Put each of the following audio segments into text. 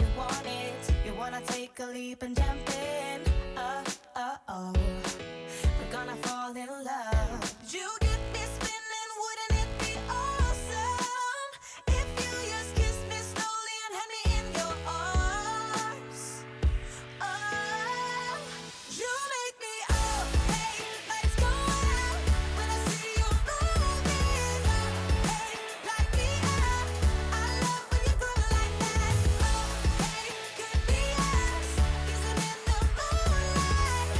you want it. You wanna take a leap and jump in. Oh, we're gonna fall in love. You get me spinning, wouldn't it be awesome if you just kiss me slowly and had me in your arms? Oh, you make me up, hey, lights go out when I see you moving. Hey, light me up, I love when you go like that. Oh, hey, could be us, kissing in the moonlight.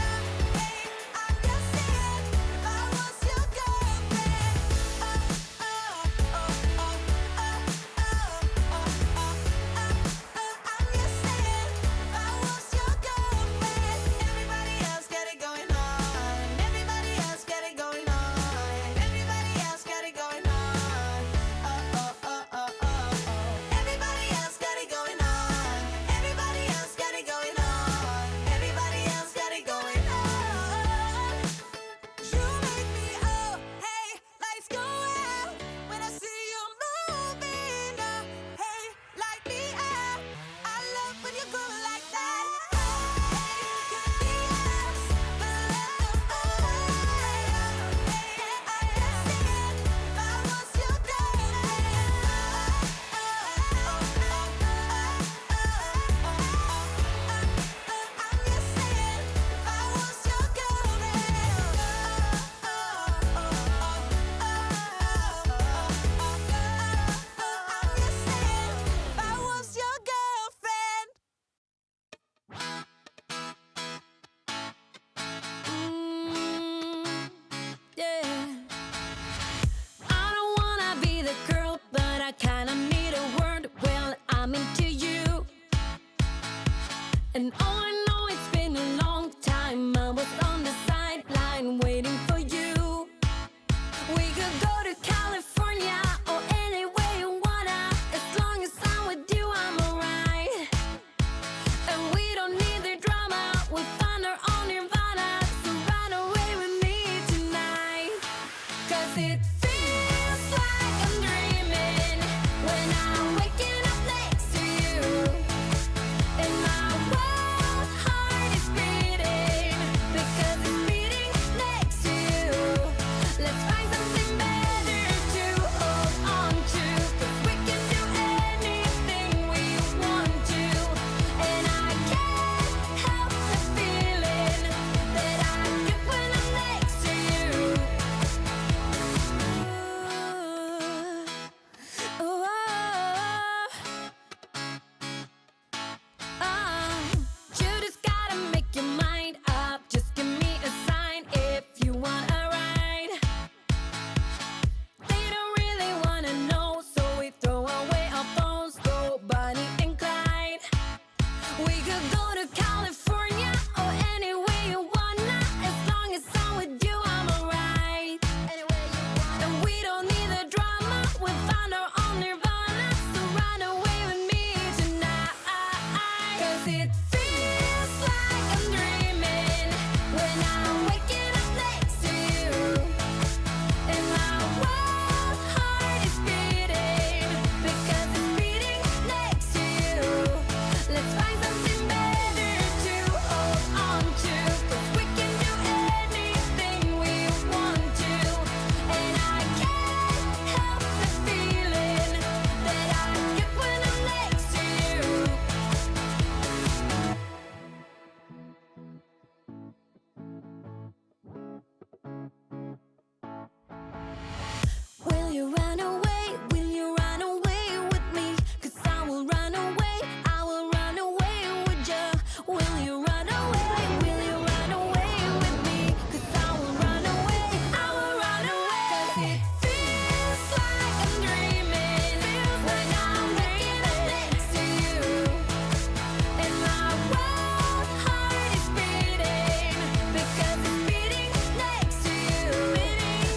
Hey, I'm just saying, if I was your girlfriend. Oh, oh, oh, oh, oh, oh, oh, oh, I'm just saying, if I was your girlfriend. Everybody else got it going on. Everybody else got it going on. Everybody else got it going on. Oh, oh, oh, oh, oh, oh. Everybody else got it going on. Everybody else got it going on. Everybody else got it going on. You make me oh, hey, lights go out when I see you moving. Hey, light me up. I love when you go like that. Hey, could be us, but let the moonlight. Hey, I'm just saying, if I was your girlfriend. I'm just saying, if I was your girlfriend. Yeah. I don't wanna be the girl, but I kinda need a word. Well, I'm into you. And all I know, it's been a long time. I was on the sideline waiting for you. We could go to California or anywhere you wanna. As long as I'm with you, I'm alright. And we don't need the drama. We'll find our own nirvana. So run away with me tonight. 'Cause it feels like I'm dreaming when I'm waking up next to you. And my wild heart is beating because it's beating next to you. Let's find something better to hold on to. 'Cause we can do anything we want to. And I can't help the feeling that I get when I'm next to you. Ooh, you just gotta make your mind up. Just give me a sign if you want a ride. They don't really wanna know, so we throw away our phones, go Bonnie and Clyde. We could go to California or anywhere you wanna. As long as I'm with you, I'm alright. And we don't need the drama. We found our own nirvana. So run away with me tonight. 'Cause it feels like I'm dreaming when I'm waking up next to you. And my wild heart is beating because it's beating next to you. Let's find something better to hold on to. 'Cause we can do anything we want to. And I can't help the feeling that I get when I'm next to you. Will you run away? Will you run away with me? 'Cause I will run away. I will run away with you. Will you run away? Will you run away with me? 'Cause I will run away. I will run away. 'Cause it feels like I'm dreaming when I'm waking up next to you. And my wild heart is beating because it's beating next to you.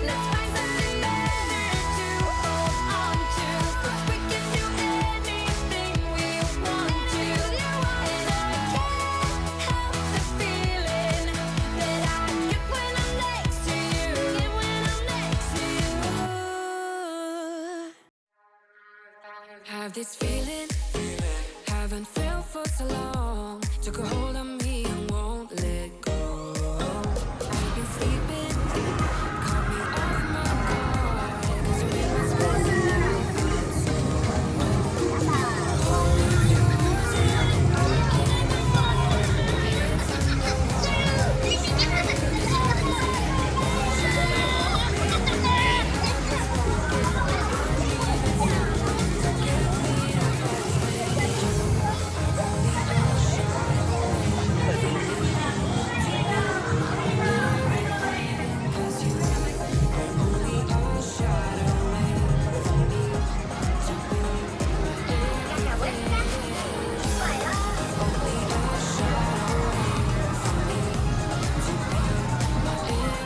Let's find something better to hold on to. 'Cause we can do anything we want to. And I can't help the feeling that I get when I'm next to you. Get when I'm next to you. Have this feeling, haven't felt for so long. Took a hold of me and won't let go. I've been sleeping, caught me off my guard. 'Cause you're in my space and now I feel so alone. Holding yours and I can't fight it. My head's underwater, trying to disguise it. Emotions overwhelm me, nothing's working. I need something to get me out of this. You are only a shot away from me to be everything. 'Cause you are only a shot away from me to be everything. You are only a shot away from me to be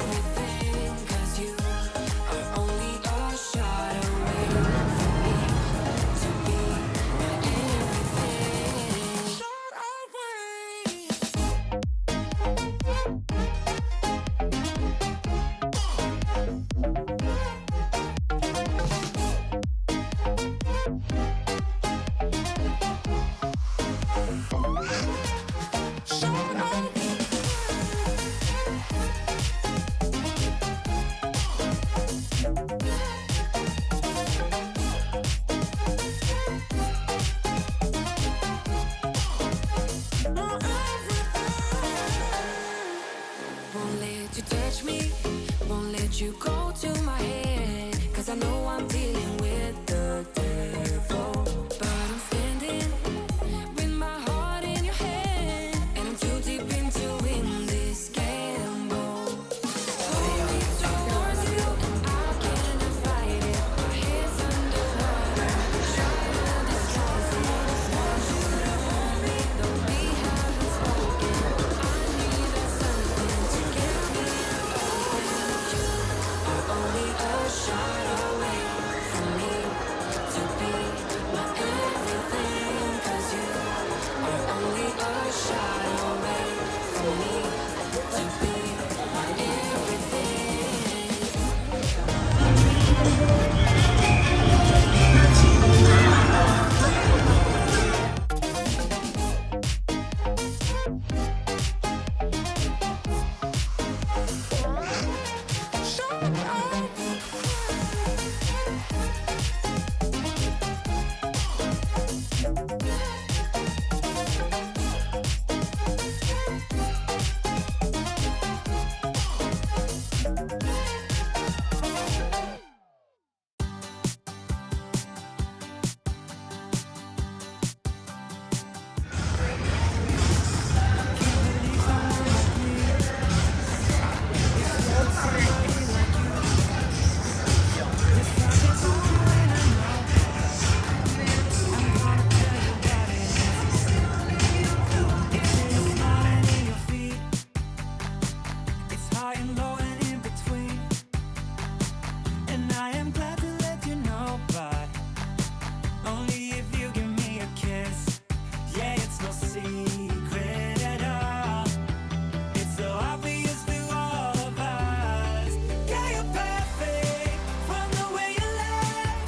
everything. 'Cause you are only a shot away from me to be everything. Shot away. Won't let you touch me, won't let you go to my head. 'Cause I know I'm dealing with the devil. But I'm standing with my heart in your hand. And I'm too deep into win this gamble. Hold me towards you and I cannot fight it. My head's underwater, trying to disguise it. Want you to hold me, though we haven't spoken. I need something to get me out of this. You are only a shot away from me to be my everything. 'Cause you are only a shot away from me to be my everything. It's high and low and in between. And I am glad to let you know, but only if you give me a kiss. Yeah, it's no secret at all. It's so obvious to all of us. Yeah, you're perfect. From the way you laugh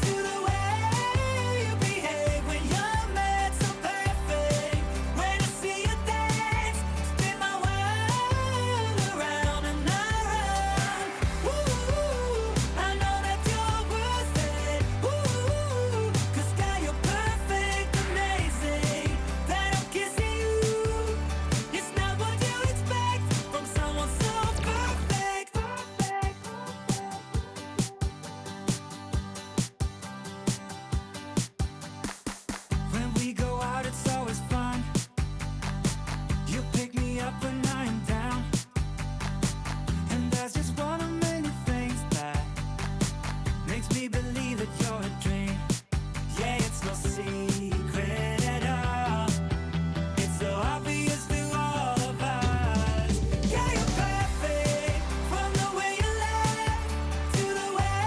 to the way you behave when you're mad, so perfect. When I see you dance, spin my world around and around. Ooh, I know that you're worth it. Ooh, 'cause girl, you're perfect, amazing. That I'm kissing you, it's not what you expect from someone so perfect. When we go out, it's always fun. You pick me up when I am down. And that's just one of many things that makes me believe that you're a dream. Yeah, it's no secret at all. It's so obvious to all of us. Yeah, you're perfect. From the way you laugh to the way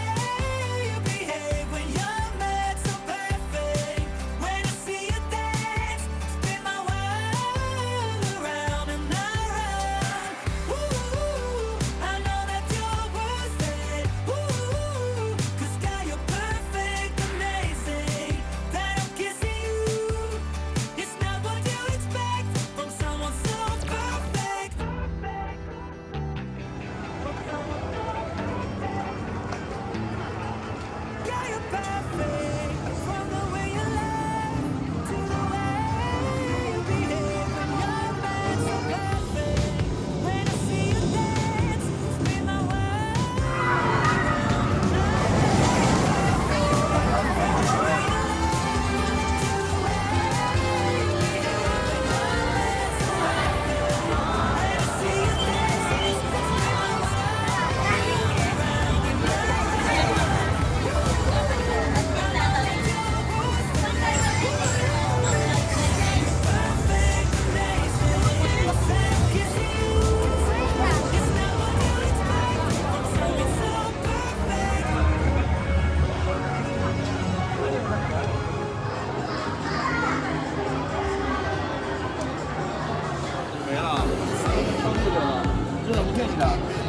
you behave when you're mad, so perfect. When I see you dance, spin my world around and around. 真的不骗你的。